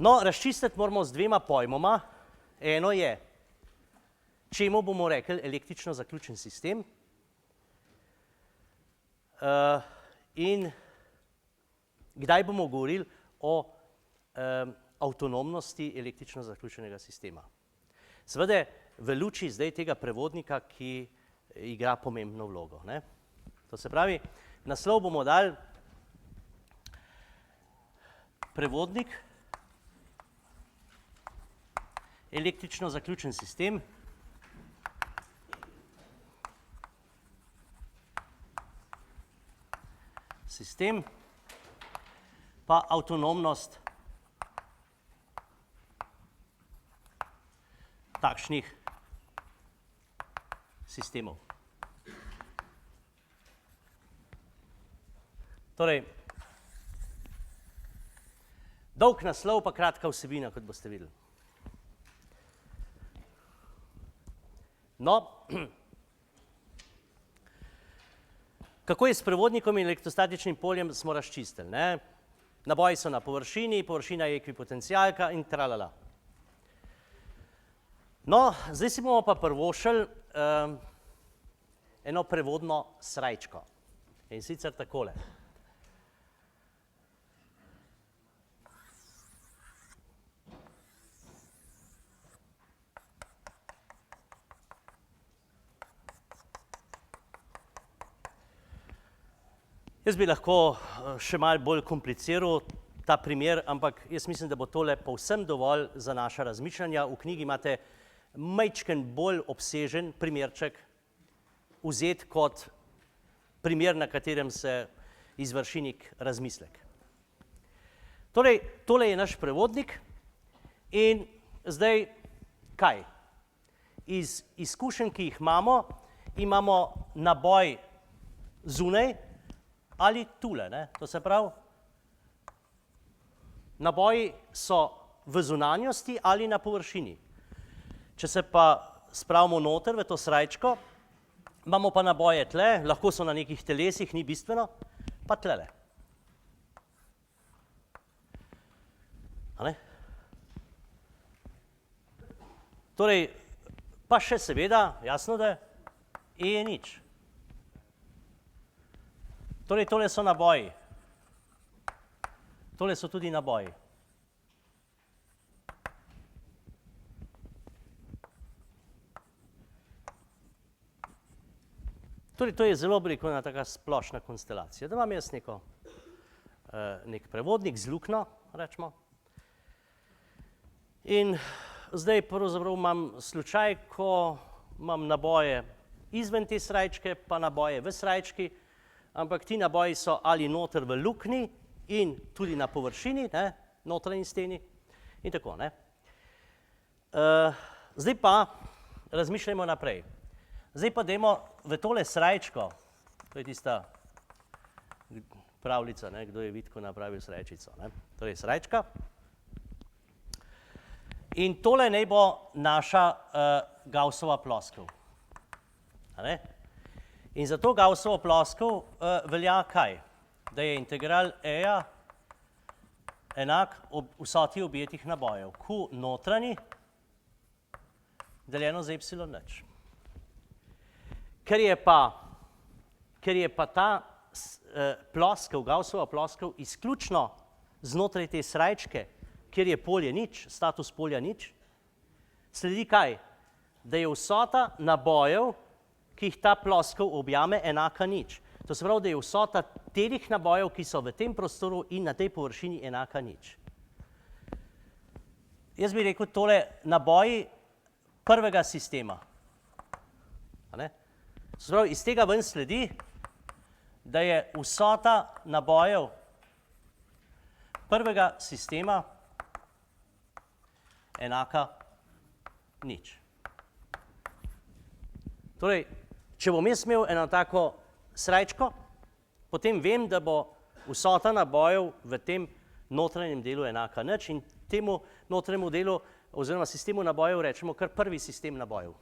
No, razčistiti moramo z dvema pojmoma. Eno je, čemu bomo rekli električno zaključen sistem in kdaj bomo govorili o avtonomnosti električno zaključenega sistema. Seveda v luči zdaj tega prevodnika, ki igra pomembno vlogo. To se pravi, naslov bomo dali prevodnik, električno zaključen sistem, pa avtonomnost takšnih sistemov. Torej, dolg naslov pa kratka vsebina, kot boste videli. No, kako je s prevodnikom in elektrostatičnim poljem, smo razčistili. Naboji so na površini, površina je ekvipotencialka in tralala. No, zdaj si bomo pa privoščili eno prevodno srajčko. In sicer takole. Jaz bi lahko še malo bolj kompliciral ta primer, ampak jaz mislim, da bo tole povsem dovolj za naša razmišljanja. V knjigi imate majčken bolj obsežen primerček vzet kot primer, na katerem se izvrši nek razmislek. Torej, tole je naš prevodnik in zdaj kaj? Iz izkušenj, ki jih imamo naboj zunaj ali tule, to se pravi, naboji so v zunanjosti ali na površini. Če se pa spravimo noter v to srajčko, imamo pa naboje tle, lahko so na nekih telesih, ni bistveno, pa tlele. Torej, pa še seveda, jasno, da je nič. Torej, tole so naboji. Tole so tudi naboji. Torej, to je zelo ena taka splošna konstelacija. Da imam jaz nek prevodnik z luknjo, rečemo. In zdaj pravzaprav imam slučaj, ko imam naboje izven te srajčke, pa naboje v srajčki, ampak ti naboji so ali noter v luknji in tudi na površini, notranji steni in tako. Zdaj pa razmišljajmo naprej. Zdaj pa dajmo v tole srajčko, to je tista pravljica, kdo je vitko napravil srajčico. Torej srajčka. In tole naj bo naša Gaussova ploskev. In za to Gaussovo ploskev velja kaj? Da je integral E-ja enak vsoti objetih nabojev. Q notranji deljeno z epsilon nič. Ker je pa ta ploskev, Gaussova ploskev izključno znotraj te srajčke, kjer je polje nič, status polja nič, sledi kaj? Da je vsota nabojev, ki jih ta ploskev objame, enaka nič. To se pravi, da je vsota teh nabojev, ki so v tem prostoru in na tej površini, enaka nič. Jaz bi rekel tole naboji prvega sistema. Se pravi, iz tega ven sledi, da je vsota nabojev prvega sistema enaka nič. Torej, če bom jaz imel eno tako srajčko, potem vem, da bo vsota nabojev v tem notranjem delu enaka nič in temu notranjemu delu oziroma sistemu nabojev rečemo kar prvi sistem nabojev.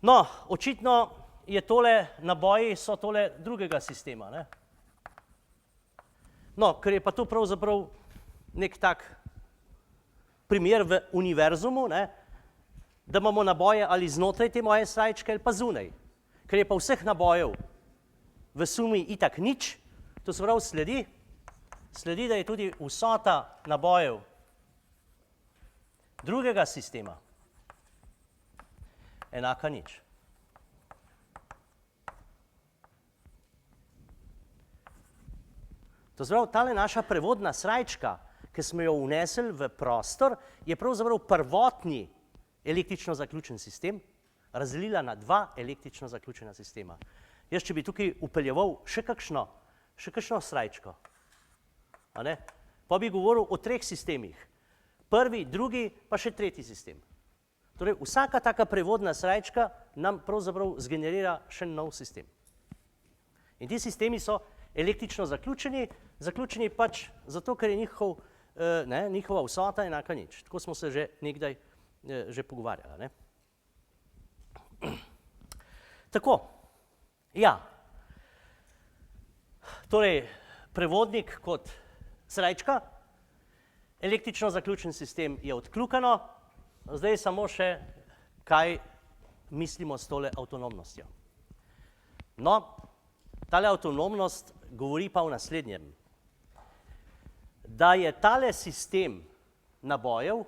No, očitno je tole, naboji so tole drugega sistema. No, ker je pa to pravzaprav nek tak primer v univerzumu, ne, da imamo naboje ali znotraj te moje srajčke ali pa zunaj. Ker je pa vseh nabojev v sumi itak nič, to se pravi sledi, da je tudi vsota nabojev drugega sistema enaka nič. To se pravi, tale naša prevodna srajčka, ki smo jo vnesli v prostor, je pravzaprav prvotni električno zaključen sistem razdelila na dva električno zaključena sistema. Jaz, če bi tukaj vpeljeval še kakšno srajčko, pa bi govoril o treh sistemih. Prvi, drugi, pa še tretji sistem. Torej, vsaka taka prevodna srajčka nam pravzaprav zgenerira še nov sistem. In ti sistemi so električno zaključeni pač zato, ker je njihova vsota enaka nič. Tako smo se že nekdaj že pogovarjali. Tako, ja. Torej, prevodnik kot srajčka, električno zaključen sistem je odkljukano, zdaj samo še, kaj mislimo s tole avtonomnostjo. No, tale avtonomnost govori pa v naslednjem, da je tale sistem nabojev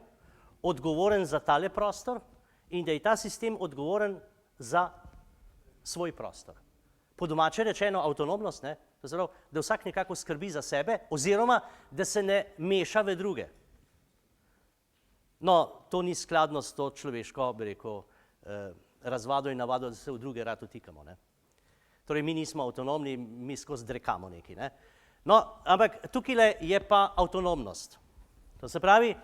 odgovoren za tale prostor in da je ta sistem odgovoren za svoj prostor. Po domače rečeno avtonomnost, to se pravi, da vsak nekako skrbi za sebe oziroma, da se ne meša v druge. No, to ni skladno s to človeško, bi rekel, razvado in navado, da se v druge rad vtikamo. Torej, mi nismo avtonomni, mi skozi drekamo nekaj. No, ampak tukaj je pa avtonomnost. To se pravi,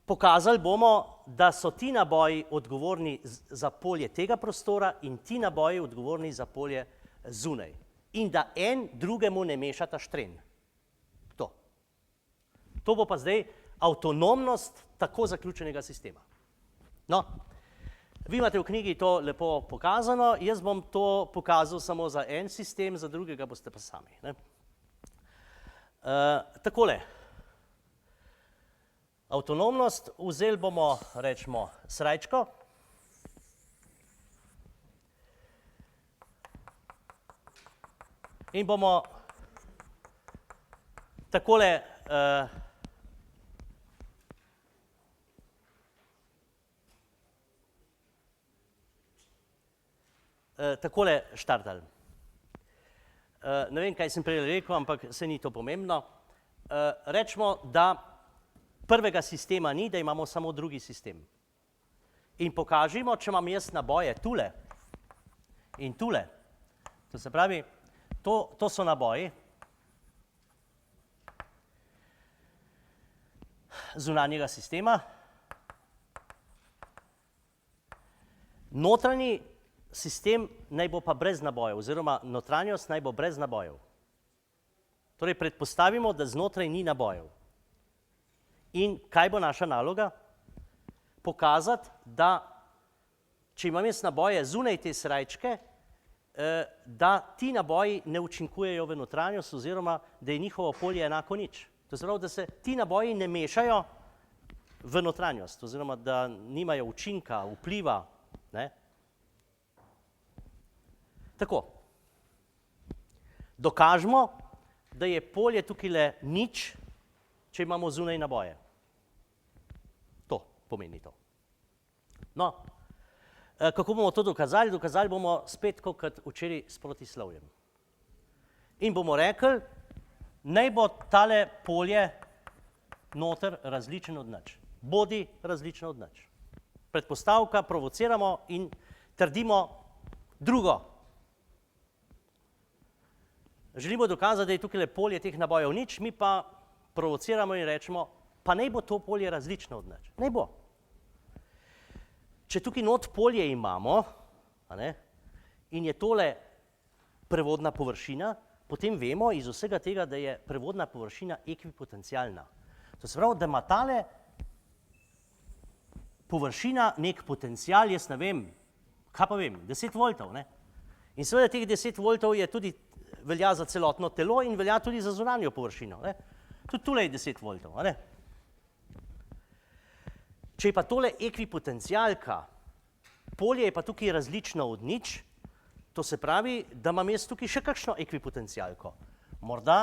pokazali bomo, da so ti naboji odgovorni za polje tega prostora in ti naboji odgovorni za polje zunaj. In da en drugemu ne mešata štren. To bo pa zdaj avtonomnost tako zaključenega sistema. No, vi imate v knjigi to lepo pokazano, jaz bom to pokazal samo za en sistem, za drugega boste pa sami. Takole. Avtonomnost, vzeli bomo, rečemo, srajčko. In bomo takole štartali. Ne vem, kaj sem prej rekel, ampak se ni to pomembno. Rečemo, da prvega sistema ni, da imamo samo drugi sistem. In pokažimo, če imam jaz naboje tule in tule. To se pravi, to so naboji zunanjega sistema. Notranji sistem naj bo pa brez nabojev, oziroma notranjost naj bo brez nabojev. Torej, predpostavimo, da znotraj ni nabojev. In kaj bo naša naloga? Pokazati, da če imam jaz naboje zunaj te srajčke, da ti naboji ne učinkujejo v notranjost oziroma da je njihovo polje enako nič. To se pravi, da se ti naboji ne mešajo v notranjost oziroma da nimajo učinka, vpliva. Tako. Dokažemo, da je polje tukaj nič, če imamo zunaj naboje. To pomeni to. No, kako bomo to dokazali? Dokazali bomo spet, kot včeraj s protislovjem. In bomo rekli, naj bo tale polje noter različen od nič. Bodi različno od nič. Predpostavka, provociramo in trdimo drugo. Želimo dokazati, da je tukaj polje teh nabojev nič, mi pa provociramo in rečemo, pa naj bo to polje različno od nič. Naj bo. Če tukaj not polje imamo, in je tole prevodna površina, potem vemo iz vsega tega, da je prevodna površina ekvipotencialna. To se pravi, da ima tale površina nek potencial, jaz ne vem, kaj pa vem, 10 voltov. In seveda teh 10 voltov je tudi velja za celotno telo in velja tudi za zunanjo površino. Tudi tule je 10 voltov. Če je pa tole ekvipotencialka, polje je pa tukaj različno od nič, to se pravi, da imam jaz tukaj še kakšno ekvipotencialko. Morda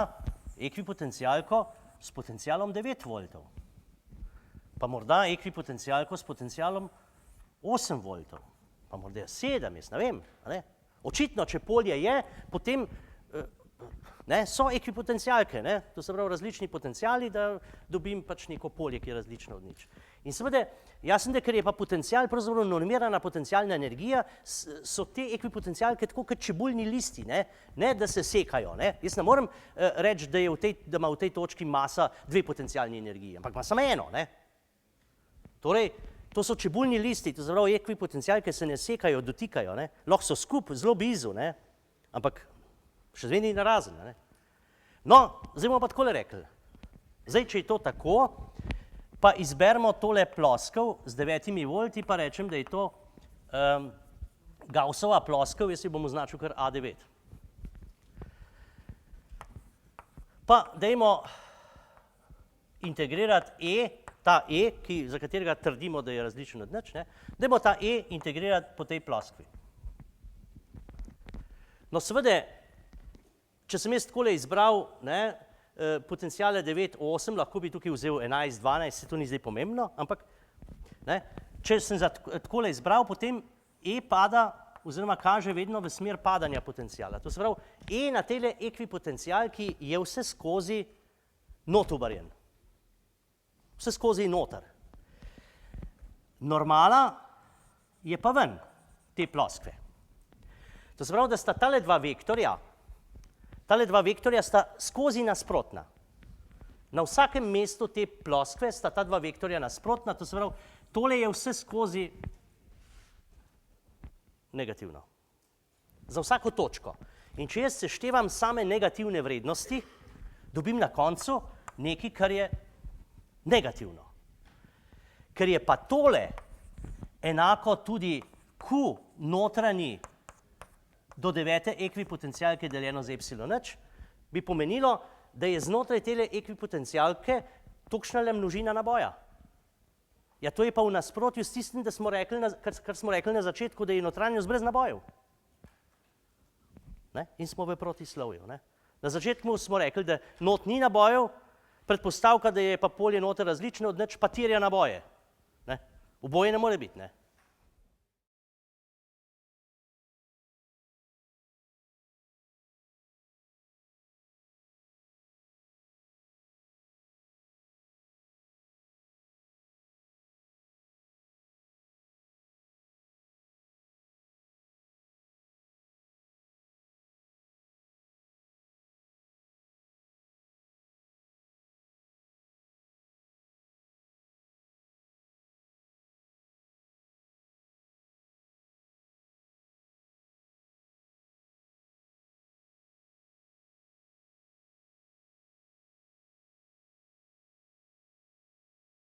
ekvipotencialko s potencialom 9 voltov. Pa morda ekvipotencialko s potencialom 8 voltov. Pa morda 7, jaz ne vem. Ne? Očitno, če polje je, potem so ekvipotencialke, to se pravi različni potenciali, da dobim pač neko polje, ki je različno od nič. In seveda, jasno, da ker je pa potencial, pravzaprav normirana potencialna energija, so te ekvipotencialke tako kot čebuljni listi, ne da se sekajo. Jaz ne morem reči, da ima v tej točki masa 2 potencialni energiji, ampak ima samo eno. Torej, to so čebuljni listi, to se pravi ekvipotencialke se ne sekajo, dotikajo, lahko so skupaj, zelo blizu, ampak še zmeraj ni narazen. No, zdaj bomo pa takole rekli. Zdaj, če je to tako, pa izberemo tole ploskev z 9 volti, pa rečem, da je to Gaussova ploskev, jaz jo bom označil kar A9. Pa dajmo integrirati ta za katerega trdimo, da je različen od nič, dajmo ta integrirati po tej ploskvi. No, seveda, če sem jaz takole izbral potenciale 9, 8, lahko bi tukaj vzel 11, 12, se to ni zdaj pomembno, ampak če sem takole izbral, potem pada oziroma kaže vedno v smer padanja potenciala. To se pravi, na tele ekvipotencialki je vse skozi not ubarjen. Vse skozi noter. Normala je pa ven te ploskve. To se pravi, da sta tale dva vektorja sta skozi nasprotna. Na vsakem mestu te ploskve sta ta dva vektorja nasprotna, to se pravi, tole je vse skozi negativno. Za vsako točko. In če jaz seštevam same negativne vrednosti, dobim na koncu nekaj, kar je negativno. Ker je pa tole enako tudi Q notranji do 9. ekvipotencialke deljeno z epsilon nič, bi pomenilo, da je znotraj tele ekvipotencialke tolikšna množina naboja. Ja, to je pa v nasprotju s tistim, kar smo rekli na začetku, da je notranjost brez nabojev. In smo v protislovju. Na začetku smo rekli, da not ni nabojev, predpostavka, da je pa polje noter različno od nič, pa terja naboje. Oboje ne more biti.